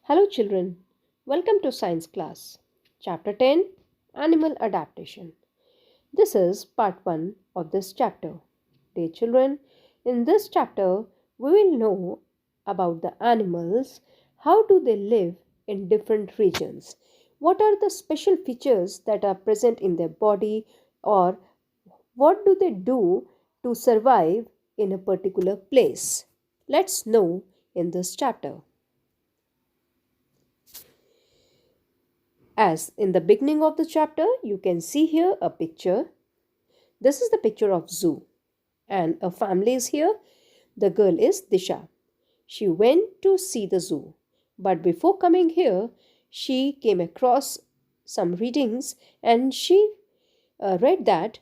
Hello, children. Welcome to Science class. Chapter 10 Animal Adaptation. This is part 1 of this chapter. Dear children, in this chapter, we will know about the animals, how do they live in different regions, what are the special features that are present in their body, or what do they do to survive in a particular place. Let's know in this chapter. As in the beginning of the chapter, you can see here a picture. This is the picture of zoo and a family is here. The girl is Disha. She went to see the zoo, but before coming here, she came across some readings and she read that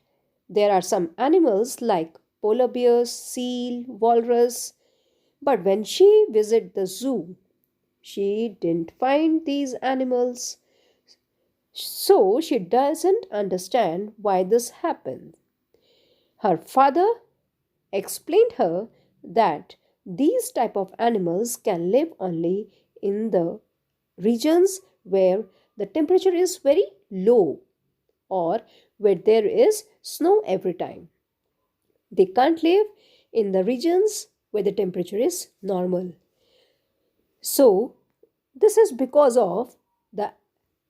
there are some animals like polar bears, seal, walrus. But when she visited the zoo, she didn't find these animals. So she doesn't understand why this happened. Her father explained her that these type of animals can live only in the regions where the temperature is very low or where there is snow every time. They can't live in the regions where the temperature is normal. So this is because of the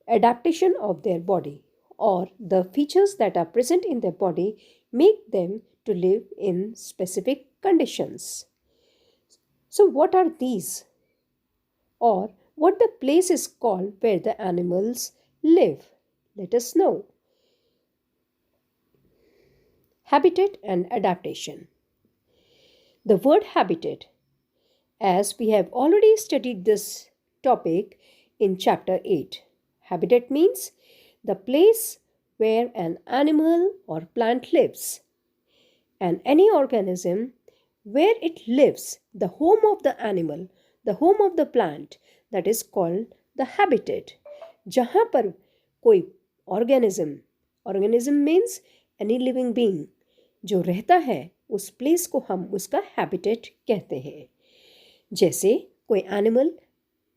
adaptation of their body or the features that are present in their body make them to live in specific conditions. So what are these, or what the place is called where the animals live? Let us know. Habitat and adaptation. The word habitat, as we have already studied this topic in chapter 8. Habitat means the place where an animal or plant lives. And any organism where it lives, the home of the animal, the home of the plant, that is called the habitat. जहाँ पर कोई organism means any living being, जो रहता है उस place को हम उसका habitat कहते हैं. जैसे कोई एनिमल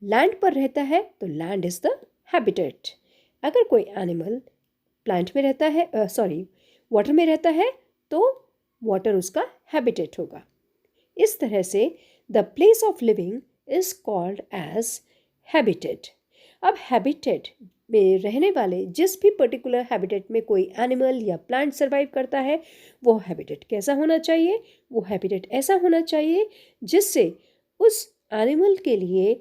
लैंड पर रहता है तो लैंड इज द हैबिटेट. अगर कोई एनिमल प्लांट में रहता है वाटर में रहता है तो वाटर उसका हैबिटेट होगा. इस तरह से the place of living is called as habitat. अब हैबिटेट में रहने वाले जिस भी पर्टिकुलर हैबिटेट में कोई एनिमल या प्लांट सर्वाइव करता है वो हैबिटेट कैसा होना चाहिए? वो हैबिटेट ऐसा होना चाहिए जिससे उस एनिमल के लिए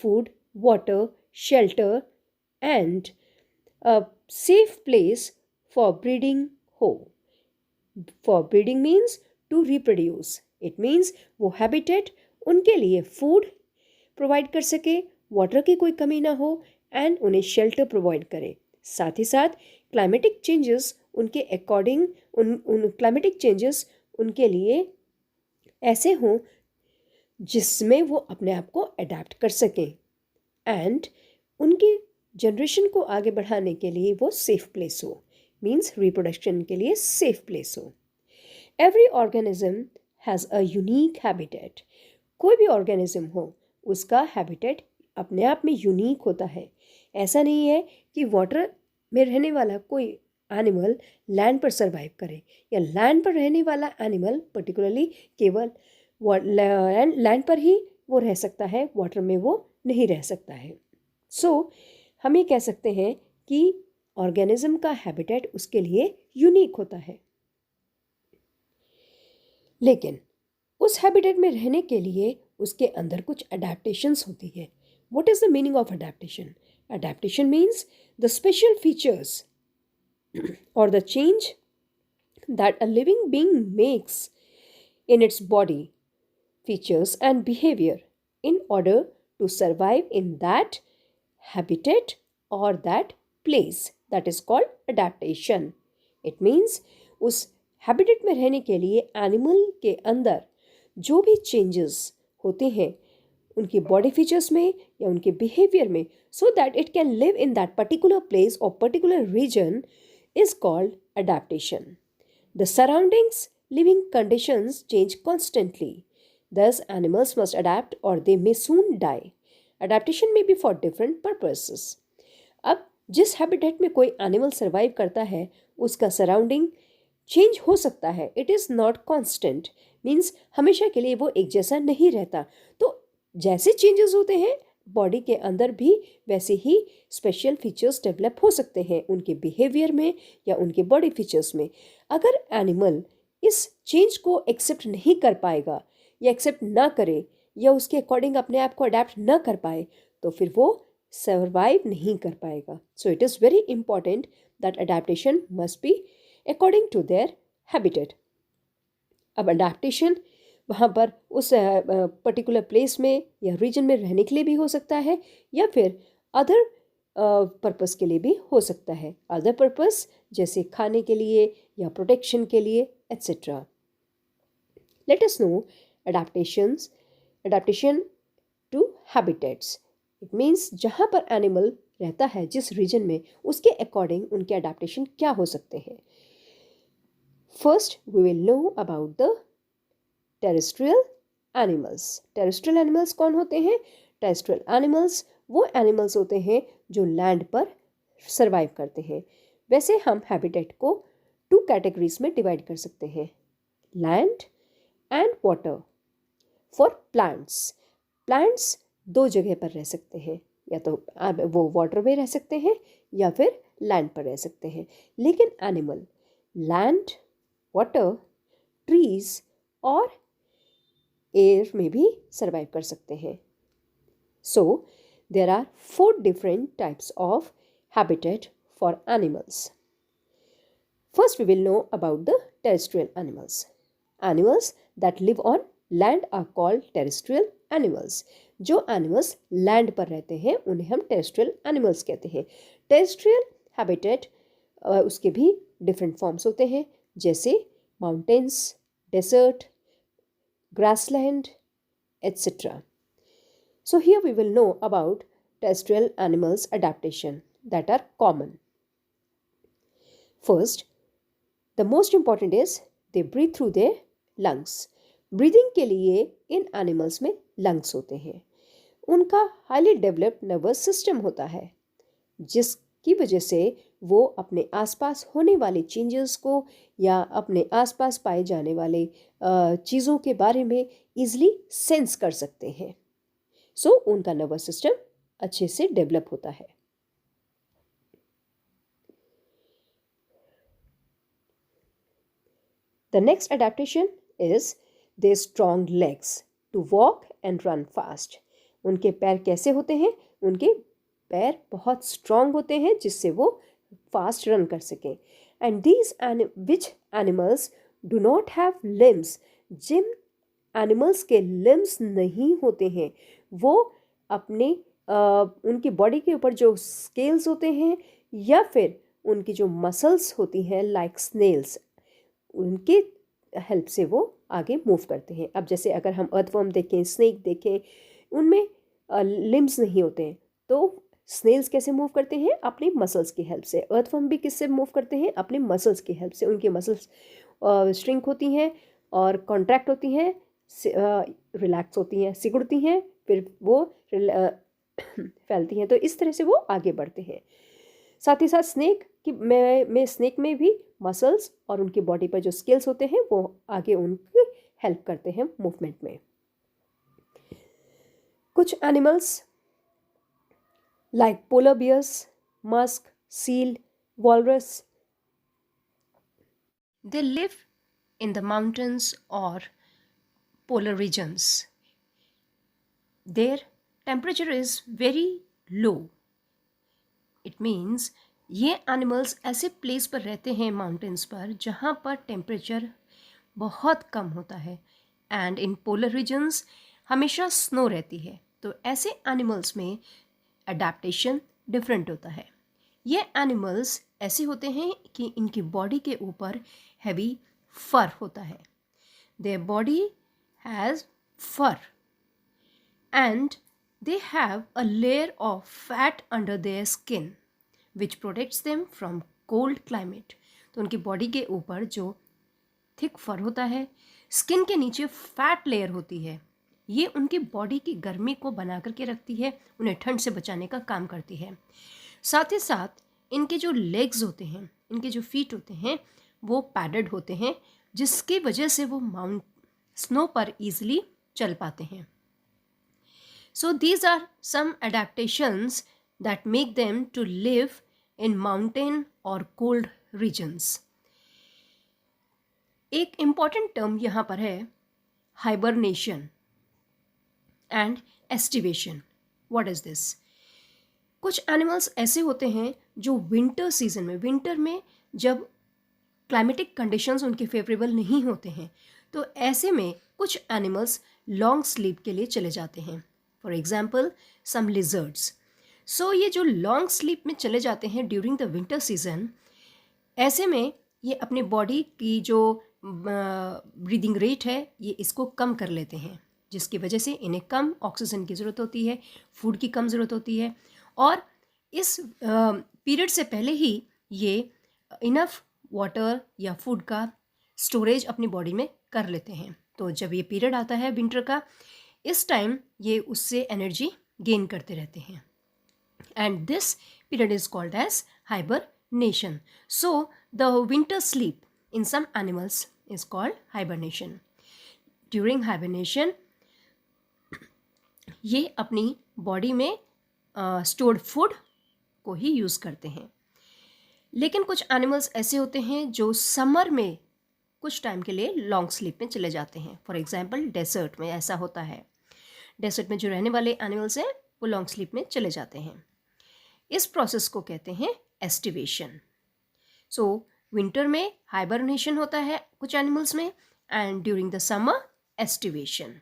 food, water, shelter and a safe place for breeding हो. For breeding means to reproduce. It means वो हैबिटेट उनके लिए फूड प्रोवाइड कर सके, वाटर की कोई कमी ना हो एंड उन्हें शेल्टर प्रोवाइड करे. साथ ही साथ क्लाइमेटिक चेंजेस उनके अकॉर्डिंग उन क्लाइमेटिक चेंजेस उनके लिए ऐसे हों जिसमें वो अपने आप को अडेप्ट कर सकें एंड उनकी जनरेशन को आगे बढ़ाने के लिए वो सेफ प्लेस हो. मीन्स रिप्रोडक्शन के लिए सेफ प्लेस हो. Every organism has a unique habitat. कोई भी ऑर्गेनिज्म हो उसका हैबिटेट अपने आप में यूनिक होता है. ऐसा नहीं है कि वाटर में रहने वाला कोई एनिमल लैंड पर सर्वाइव करे या लैंड पर रहने वाला एनिमल पर्टिकुलरली केवल लैंड पर ही वो रह सकता है, वाटर में वो नहीं रह सकता है. सो हम ये कह सकते हैं कि ऑर्गेनिज्म का हैबिटेट उसके लिए यूनिक होता है. लेकिन उस हैबिटेट में रहने के लिए उसके अंदर कुछ अडेप्टेशंस होती है. What is the meaning of adaptation? Adaptation means the special features और the change that a living being makes in its body, features and behavior in order to survive in that habitat or that place. That is called adaptation. It means उस habitat में रहने के लिए animal के अंदर जो भी changes होते हैं उनकी body features में या उनके behavior में, so that it can live in that particular place or particular region, is called adaptation. The surroundings, living conditions change constantly. Thus, animals must adapt or they may soon die. Adaptation may be for different purposes. अब जिस habitat में कोई animal survive करता है उसका surrounding change हो सकता है. It is not constant, means हमेशा के लिए वो एक जैसा नहीं रहता. तो जैसे चेंजेस होते हैं बॉडी के अंदर भी वैसे ही स्पेशल फीचर्स डेवलप हो सकते हैं उनके बिहेवियर में या उनके बॉडी फीचर्स में. अगर एनिमल इस चेंज को एक्सेप्ट नहीं कर पाएगा या एक्सेप्ट ना करे या उसके अकॉर्डिंग अपने आप को अडेप्ट ना कर पाए तो फिर वो सर्वाइव नहीं कर पाएगा. So it is very important that adaptation must be according to their habitat. अब अडेप्टेशन वहाँ पर उस पर्टिकुलर प्लेस में या रीजन में रहने के लिए भी हो सकता है या फिर अदर पर्पस के लिए भी हो सकता है. अदर पर्पस जैसे खाने के लिए या प्रोटेक्शन के लिए etcetera. Let us know adaptation to habitats. It means जहाँ पर एनिमल रहता है जिस रीजन में उसके अकॉर्डिंग उनके अडेप्टेशन क्या हो सकते हैं. First we will know about the terrestrial animals. Terrestrial animals कौन होते हैं? टेरेस्ट्रियल एनिमल्स वो एनिमल्स होते हैं जो लैंड पर सर्वाइव करते हैं. वैसे हम हैबिटेट को 2 कैटेगरीज में डिवाइड कर सकते हैं, land and water. For plants 2 जगह पर रह सकते हैं, या तो वो वाटर में रह सकते हैं या फिर लैंड पर रह सकते हैं. लेकिन एनिमल लैंड, वाटर, ट्रीज और एयर में भी सर्वाइव कर सकते हैं. So there are 4 different types of habitat for animals. First, we will know about the terrestrial animals. Animals that live on land are called terrestrial animals. जो animals land पर रहते हैं उन्हें हम terrestrial animals कहते हैं. Terrestrial habitat उसके भी different forms होते हैं जैसे mountains, desert, grassland, etc. So here we will know about terrestrial animals adaptation that are common. First, the most important is they breathe through their lungs. Breathing के लिए इन animals में lungs होते हैं. उनका highly developed nervous system होता है जिसकी वजह से वो अपने आसपास होने वाले चेंजेस को या अपने आसपास पाए जाने वाले चीज़ों के बारे में ईजिली सेंस कर सकते हैं. सो उनका नर्वस सिस्टम अच्छे से डेवलप होता है. The next adaptation is their strong legs to walk and run fast. उनके पैर कैसे होते हैं? उनके पैर बहुत स्ट्रॉन्ग होते हैं जिससे वो फास्ट रन कर सकें. And these which animals do not have limbs. जिन एनिमल्स के लिम्स नहीं होते हैं वो अपने उनकी बॉडी के ऊपर जो स्केल्स होते हैं या फिर उनकी जो मसल्स होती हैं लाइक स्नेल्स, उनके हेल्प से वो आगे मूव करते हैं. अब जैसे अगर हम अर्थवर्म देखें, स्नेक देखें, उनमें लिम्स नहीं होते हैं तो स्नेल्स कैसे मूव करते हैं? अपनी मसल्स की हेल्प से. अर्थवर्म भी किससे मूव करते हैं? अपनी मसल्स की हेल्प से. उनकी मसल्स श्रिंक होती हैं और कॉन्ट्रैक्ट होती हैं, रिलैक्स होती हैं, सिकुड़ती हैं, फिर वो फैलती हैं. तो इस तरह से वो आगे बढ़ते हैं. साथ ही साथ स्नेक में भी मसल्स और उनकी बॉडी पर जो स्केल्स होते हैं वो आगे उनकी हेल्प करते हैं मूवमेंट में. कुछ animals like polar bears, musk, seal, walrus, they live in the mountains और polar regions. There temperature is very low. It means ये एनिमल्स ऐसे प्लेस पर रहते हैं माउंटेन्स पर जहाँ पर टेम्परेचर बहुत कम होता है एंड इन पोलर रीजन्स हमेशा स्नो रहती है. तो ऐसे एनिमल्स में अडेप्टेशन डिफरेंट होता है. ये एनिमल्स ऐसे होते हैं कि इनकी बॉडी के ऊपर हैवी फर होता है. Their body has fur and they have a layer of fat under their skin which protects them from cold climate. तो उनकी बॉडी के ऊपर जो थिक फर होता है, स्किन के नीचे फैट लेयर होती है ये उनकी बॉडी की गर्मी को बना करके रखती है, उन्हें ठंड से बचाने का काम करती है। साथ ही साथ इनके जो लेग्स होते हैं, इनके जो फीट होते हैं वो पैडेड होते हैं, जिसकी वजह से वो स्नो पर ईजिली चल पाते हैं। So these are some adaptations that make them to live in mountain or cold regions. एक important term यहाँ पर है hibernation and estivation. What is this? कुछ एनिमल्स ऐसे होते हैं जो विंटर सीजन में, विंटर में जब क्लाइमेटिक कंडीशंस उनके फेवरेबल नहीं होते हैं, तो ऐसे में कुछ एनिमल्स लॉन्ग स्लीप के लिए चले जाते हैं। For example some lizards. So ये जो लॉन्ग स्लीप में चले जाते हैं ड्यूरिंग द विंटर सीजन, ऐसे में ये अपनी बॉडी की जो ब्रीदिंग रेट है ये इसको कम कर लेते हैं, जिसकी वजह से इन्हें कम ऑक्सीजन की ज़रूरत होती है, फूड की कम ज़रूरत होती है, और इस पीरियड से पहले ही ये इनफ वाटर या फूड का स्टोरेज अपनी बॉडी में कर लेते हैं। तो जब ये पीरियड आता है विंटर का, इस टाइम ये उससे एनर्जी गेन करते रहते हैं, and this period is called as hibernation. So the winter sleep in some animals is called hibernation. During hibernation ये अपनी बॉडी में स्टोर्ड फूड को ही यूज़ करते हैं. लेकिन कुछ एनिमल्स ऐसे होते हैं जो समर में कुछ टाइम के लिए लॉन्ग स्लीप में चले जाते हैं. फॉर एग्जांपल डेजर्ट में ऐसा होता है. डेजर्ट में जो रहने वाले एनिमल्स हैं वो लॉन्ग स्लीप में चले जाते हैं. इस प्रोसेस को कहते हैं एस्टिवेशन. सो विंटर में हाइबरनेशन होता है कुछ एनिमल्स में, and during the summer aestivation.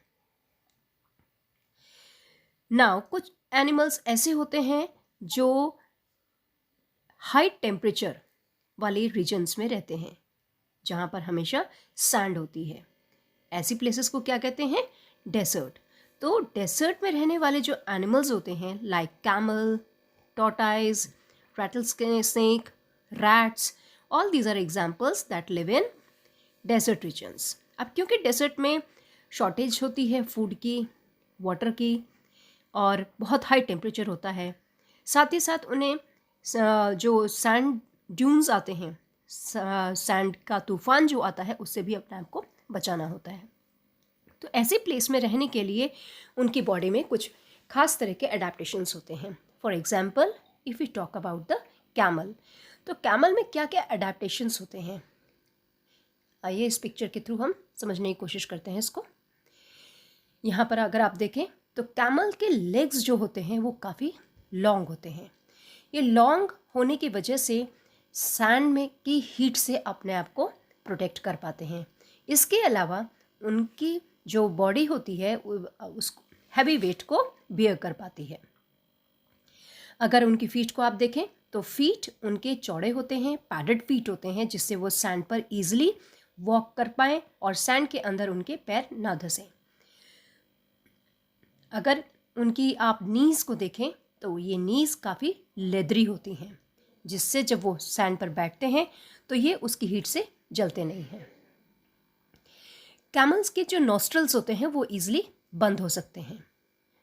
Now कुछ एनिमल्स ऐसे होते हैं जो हाई टेम्परेचर वाले रीजन्स में रहते हैं, जहाँ पर हमेशा सैंड होती है. ऐसी प्लेसेस को क्या कहते हैं? डेजर्ट. तो डेजर्ट में रहने वाले जो एनिमल्स होते हैं like camel, tortoise, rattlesnake, rats, all these are examples that live in desert regions. अब क्योंकि डेजर्ट में शॉर्टेज होती है फूड की, वाटर की, और बहुत हाई टेम्परेचर होता है, साथ ही साथ उन्हें जो सैंड ड्यून्स आते हैं, सैंड का तूफान जो आता है, उससे भी अपने आप को बचाना होता है. तो ऐसे प्लेस में रहने के लिए उनकी बॉडी में कुछ खास तरह के एडेप्टेशंस होते हैं. For example if you talk about the camel, तो कैमल में क्या क्या एडेप्टेशंस होते हैं, आइए इस पिक्चर के थ्रू हम समझने की कोशिश करते हैं इसको. यहाँ पर अगर आप देखें तो कैमल के लेग्स जो होते हैं वो काफ़ी लॉन्ग होते हैं. ये लॉन्ग होने की वजह से सैंड में की हीट से अपने आप को प्रोटेक्ट कर पाते हैं. इसके अलावा उनकी जो बॉडी होती है उस हैवी वेट को बियर कर पाती है. अगर उनकी फीट को आप देखें तो फीट उनके चौड़े होते हैं, पैडेड फीट होते हैं, जिससे वो सैंड पर ईजिली वॉक कर पाएँ और सैंड के अंदर उनके पैर ना धंसें. अगर उनकी आप नीज़ को देखें तो ये नीज़ काफ़ी लेदरी होती हैं, जिससे जब वो सैंड पर बैठते हैं तो ये उसकी हीट से जलते नहीं हैं. कैमल्स के जो नॉस्ट्रल्स होते हैं वो ईजिली बंद हो सकते हैं,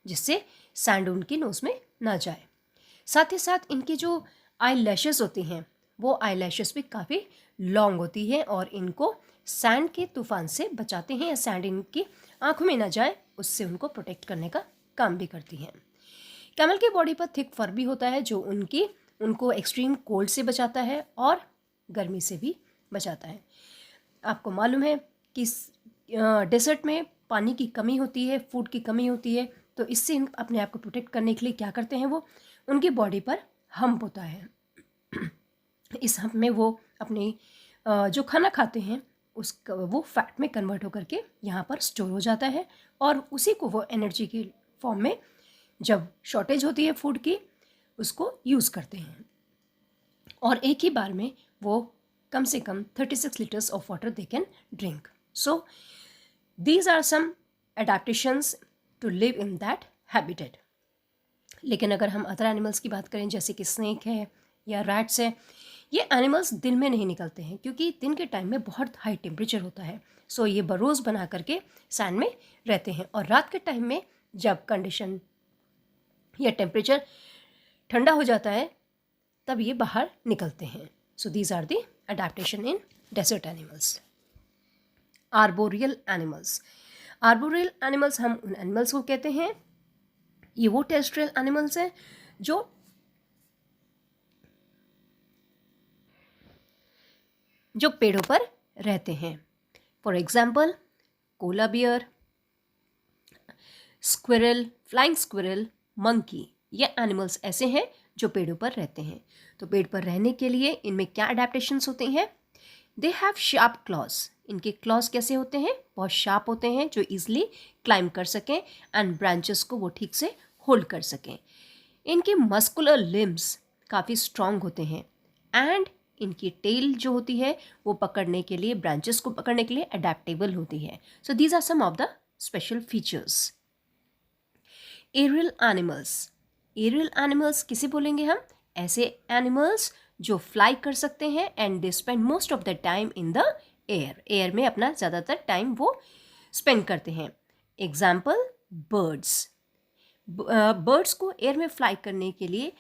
जिससे सैंड उनकी नोज़ में ना जाए. साथ ही साथ इनकी जो आई लैशेस होती हैं वो आई लैशेस भी काफ़ी लॉन्ग होती है और इनको सैंड के तूफान से बचाते हैं, या सैंड इनकी आँखों में ना जाए उससे उनको प्रोटेक्ट करने का काम भी करती हैं. कैमल की बॉडी पर थिक फर भी होता है जो उनको एक्सट्रीम कोल्ड से बचाता है और गर्मी से भी बचाता है. आपको मालूम है कि डेजर्ट में पानी की कमी होती है, फूड की कमी होती है, तो इससे अपने आप को प्रोटेक्ट करने के लिए क्या करते हैं, वो उनकी बॉडी पर हम्प होता है. इस हम्प में वो अपनी जो खाना खाते हैं उसका वो फैट में कन्वर्ट होकर के यहाँ पर स्टोर हो जाता है, और उसी को वो एनर्जी की फॉर्म में जब शॉर्टेज होती है फूड की उसको यूज़ करते हैं. और एक ही बार में वो कम से कम 36 litres of water they can drink. So these are some adaptations to live in that habitat. लेकिन अगर हम अदर एनिमल्स की बात करें जैसे कि स्नेक है या रैट्स है, ये एनिमल्स दिन में नहीं निकलते हैं क्योंकि दिन के टाइम में बहुत हाई टेम्परेचर होता है, सो ये बरोज बना करके सैंड में रहते हैं, और रात के टाइम में जब कंडीशन या टेम्परेचर ठंडा हो जाता है तब ये बाहर निकलते हैं. So these are the adaptation in desert animals. Arboreal animals. Arboreal animals हम उन एनिमल्स को कहते हैं, ये वो टेरेस्ट्रियल एनिमल्स हैं जो पेड़ों पर रहते हैं. For example koala bear, squirrel, flying squirrel, monkey, ये एनिमल्स ऐसे हैं जो पेड़ों पर रहते हैं. तो पेड़ पर रहने के लिए इनमें क्या अडेप्टेशंस होते हैं? They have sharp clause. इनके क्लॉज कैसे होते हैं? बहुत शार्प होते हैं जो ईजिली क्लाइंब कर सकें एंड ब्रांचेस को वो ठीक से होल्ड कर सकें. इनके मस्कुलर लिम्स काफ़ी स्ट्रॉन्ग होते हैं एंड इनकी टेल जो होती है वो पकड़ने के लिए, ब्रांचेस को पकड़ने के लिए अडेप्टेबल होती है. So these are some of the special features. Aerial animals. Aerial animals किसे बोलेंगे हम? ऐसे एनिमल्स जो फ्लाई कर सकते हैं and they spend most of the time in the air. Air में अपना ज़्यादातर टाइम वो स्पेंड करते हैं. Example birds. बर्ड्स को एयर में फ्लाई करने के लिए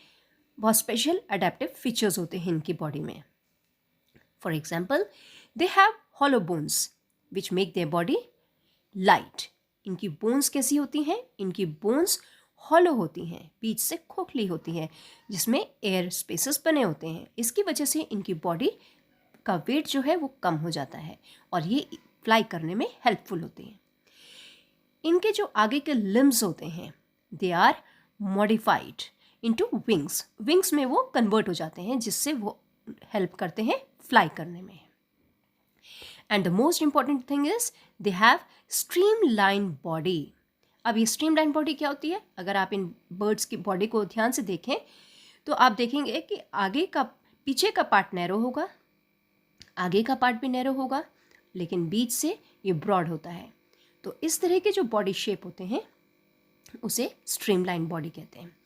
बहुत स्पेशल अडेप्टिव फीचर्स होते हैं इनकी बॉडी में. For example they have hollow bones which make their body light. इनकी बोन्स कैसी होती हैं? इनकी बोन्स हॉलो होती हैं, बीच से खोखली होती हैं, जिसमें एयर स्पेसेस बने होते हैं. इसकी वजह से इनकी बॉडी का वेट जो है वो कम हो जाता है और ये फ्लाई करने में हेल्पफुल होते हैं. इनके जो आगे के लिम्स होते हैं they are modified into wings. Wings में वो कन्वर्ट हो जाते हैं जिससे वो हेल्प करते हैं फ्लाई करने में. And the most important thing is they have streamline body. अब ये स्ट्रीमलाइन बॉडी क्या होती है? अगर आप इन बर्ड्स की बॉडी को ध्यान से देखें तो आप देखेंगे कि आगे का, पीछे का पार्ट नैरो होगा, आगे का पार्ट भी नैरो होगा, लेकिन बीच से ये ब्रॉड होता है. तो इस तरह के जो बॉडी शेप होते हैं उसे स्ट्रीमलाइन बॉडी कहते हैं.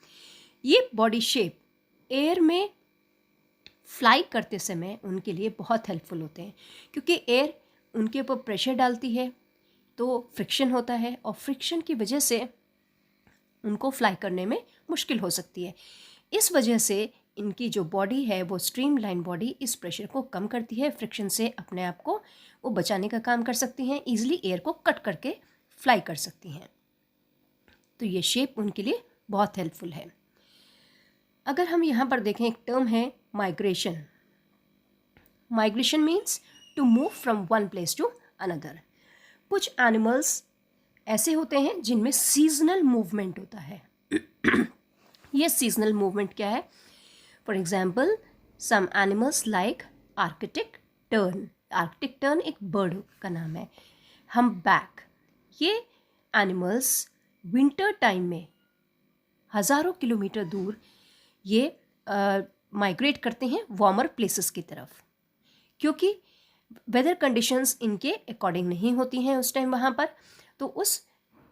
ये बॉडी शेप एयर में फ्लाई करते समय उनके लिए बहुत हेल्पफुल होते हैं क्योंकि एयर उनके ऊपर प्रेशर डालती है तो फ्रिक्शन होता है और फ्रिक्शन की वजह से उनको फ्लाई करने में मुश्किल हो सकती है. इस वजह से इनकी जो बॉडी है वो स्ट्रीमलाइन बॉडी इस प्रेशर को कम करती है, फ्रिक्शन से अपने आप को वो बचाने का काम कर सकती हैं, ईजिली एयर को कट करके फ्लाई कर सकती हैं. तो ये शेप उनके लिए बहुत हेल्पफुल है. अगर हम यहाँ पर देखें एक टर्म है migration. Migration means to move from one place to another. कुछ एनिमल्स ऐसे होते हैं जिनमें सीजनल मूवमेंट होता है. ये सीजनल मूवमेंट क्या है? For example some animals like Arctic tern. Arctic tern एक बर्ड का नाम है. हम्पबैक. ये एनिमल्स विंटर टाइम में हज़ारों किलोमीटर दूर ये माइग्रेट करते हैं वार्मर प्लेसेस की तरफ क्योंकि वेदर कंडीशंस इनके अकॉर्डिंग नहीं होती हैं उस टाइम वहाँ पर. तो उस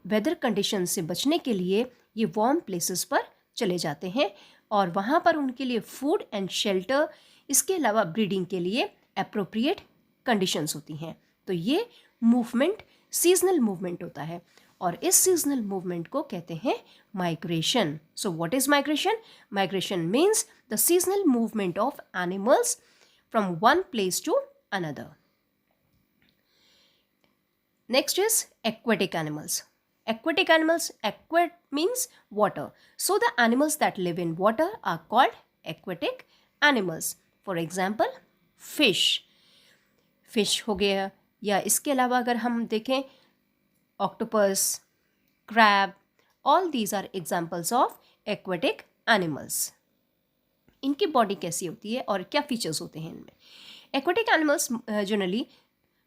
वेदर कंडीशन से बचने के लिए ये वार्म प्लेसेस पर चले जाते हैं और वहाँ पर उनके लिए फूड एंड शेल्टर, इसके अलावा ब्रीडिंग के लिए अप्रोप्रिएट कंडीशंस होती हैं. तो ये मूवमेंट सीजनल मूवमेंट होता है और इस सीजनल मूवमेंट को कहते हैं migration. So what is migration? Migration means the seasonal movement of animals from one place to another. Next is aquatic animals. Aquatic animals, aquat means water. So the animals that live in water are called aquatic animals. For example, fish. Fish हो गया, या इसके अलावा अगर हम देखें octopus, crab, all these are examples of aquatic animals. इनकी body कैसी होती है और क्या फीचर्स होते हैं इनमें? एक्वेटिक एनिमल्स जनरली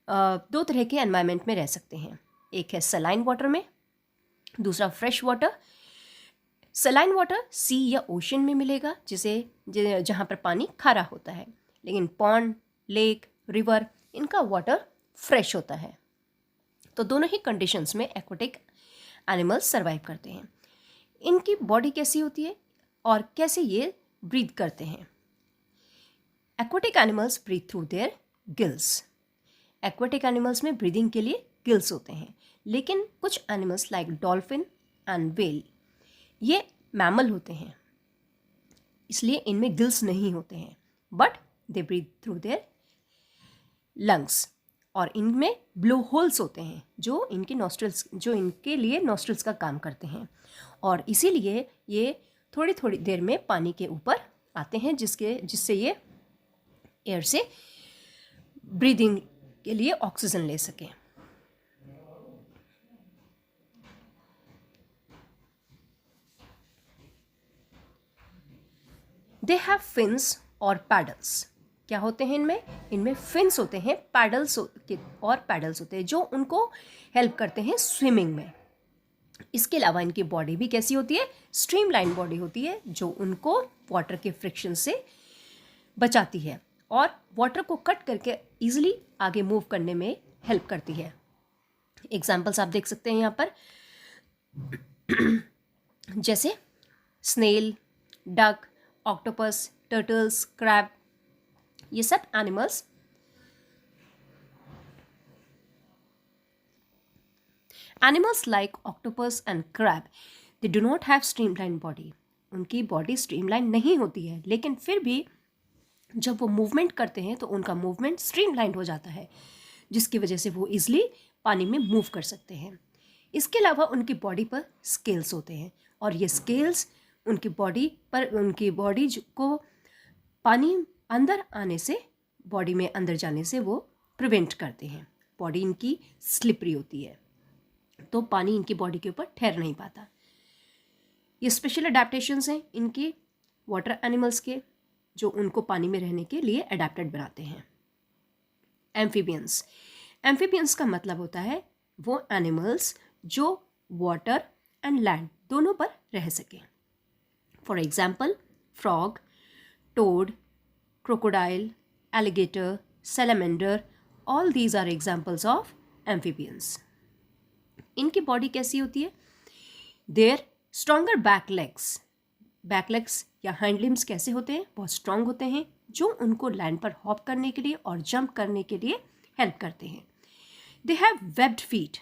दो तरह के एनवायरनमेंट में रह सकते हैं. एक है सलाइन वाटर में, दूसरा फ्रेश वाटर. सलाइन वाटर सी या ओशन में मिलेगा जिसे जहाँ पर पानी खारा होता है, लेकिन पॉन्ड, लेक, रिवर इनका वाटर फ्रेश होता है. तो दोनों ही कंडीशंस में एक्वेटिक एनिमल्स सर्वाइव करते हैं. इनकी बॉडी कैसी होती है और कैसे ये ब्रीथ करते हैं? Aquatic animals breathe through their gills. Aquatic animals में ब्रीदिंग के लिए गिल्स होते हैं, लेकिन कुछ animals like dolphin and whale ये मैमल होते हैं, इसलिए इनमें गिल्स नहीं होते हैं, but they breathe through their lungs. और इनमें ब्लो होल्स होते हैं जो इनके लिए नॉस्ट्रल्स का काम करते हैं, और इसीलिए ये थोड़ी थोड़ी देर में पानी के ऊपर आते हैं, जिससे ये एयर से ब्रीदिंग के लिए ऑक्सीजन ले सकें। दे हैव फिन्स और पैडल्स। क्या होते हैं इनमें? इनमें फिन्स होते हैं, पैडल्स होते हैं जो उनको हेल्प करते हैं स्विमिंग में। इसके अलावा इनकी बॉडी भी कैसी होती है? स्ट्रीमलाइन बॉडी होती है जो उनको वाटर के फ्रिक्शन से बचाती है और वाटर को कट करके इजीली आगे मूव करने में हेल्प करती है। एग्जाम्पल्स आप देख सकते हैं यहाँ पर, जैसे snail, duck, octopus, turtles, crab, ये सब animals like octopus and crab, they do not have streamlined body. उनकी बॉडी स्ट्रीमलाइन नहीं होती है, लेकिन फिर भी जब वो मूवमेंट करते हैं तो उनका मूवमेंट स्ट्रीमलाइन हो जाता है, जिसकी वजह से वो इजली पानी में मूव कर सकते हैं। इसके अलावा उनकी बॉडी पर स्केल्स होते हैं, और ये स्केल्स उनकी बॉडी को पानी अंदर आने से, बॉडी में अंदर जाने से वो प्रिवेंट करते हैं। बॉडी इनकी स्लिपरी होती है, तो पानी इनकी बॉडी के ऊपर ठहर नहीं पाता। ये स्पेशल अडेप्टेशंस हैं इनके वाटर एनिमल्स के, जो उनको पानी में रहने के लिए अडेप्टेड बनाते हैं। एम्फीबियंस का मतलब होता है वो एनिमल्स जो वाटर एंड लैंड दोनों पर रह सकें। For example, frog, toad, crocodile, alligator, salamander, all these are examples of amphibians. इनकी बॉडी कैसी होती है? Their stronger back legs या hind limbs कैसे होते हैं? बहुत स्ट्रॉन्ग होते हैं, जो उनको लैंड पर हॉप करने के लिए और जंप करने के लिए हेल्प करते हैं। They have webbed feet,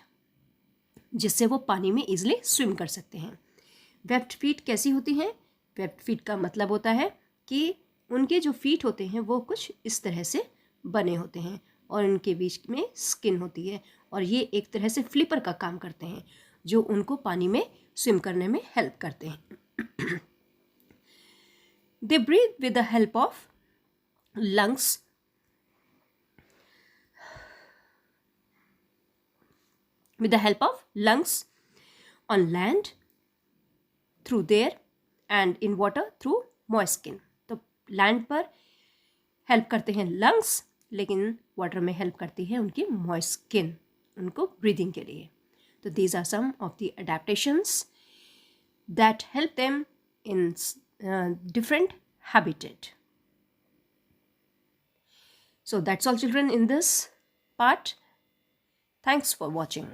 जिससे वो पानी में इजिली स्विम कर सकते हैं। वेब्ड फीट कैसी होती हैं? वेब्ड फीट का मतलब होता है कि उनके जो फीट होते हैं वो कुछ इस तरह से बने होते हैं, और उनके बीच में स्किन होती है, और ये एक तरह से फ्लिपर का काम करते हैं, जो उनको पानी में स्विम करने में हेल्प करते हैं। They breathe with the help of lungs, on land through their, and in water through moist skin. तो लैंड पर हेल्प करते हैं लंग्स, लेकिन वाटर में हेल्प करती है उनकी मॉइस्ट स्किन, उनको ब्रीदिंग के लिए। तो these are some of the adaptations that help them in different habitat. So that's all, children, in this part. Thanks for watching.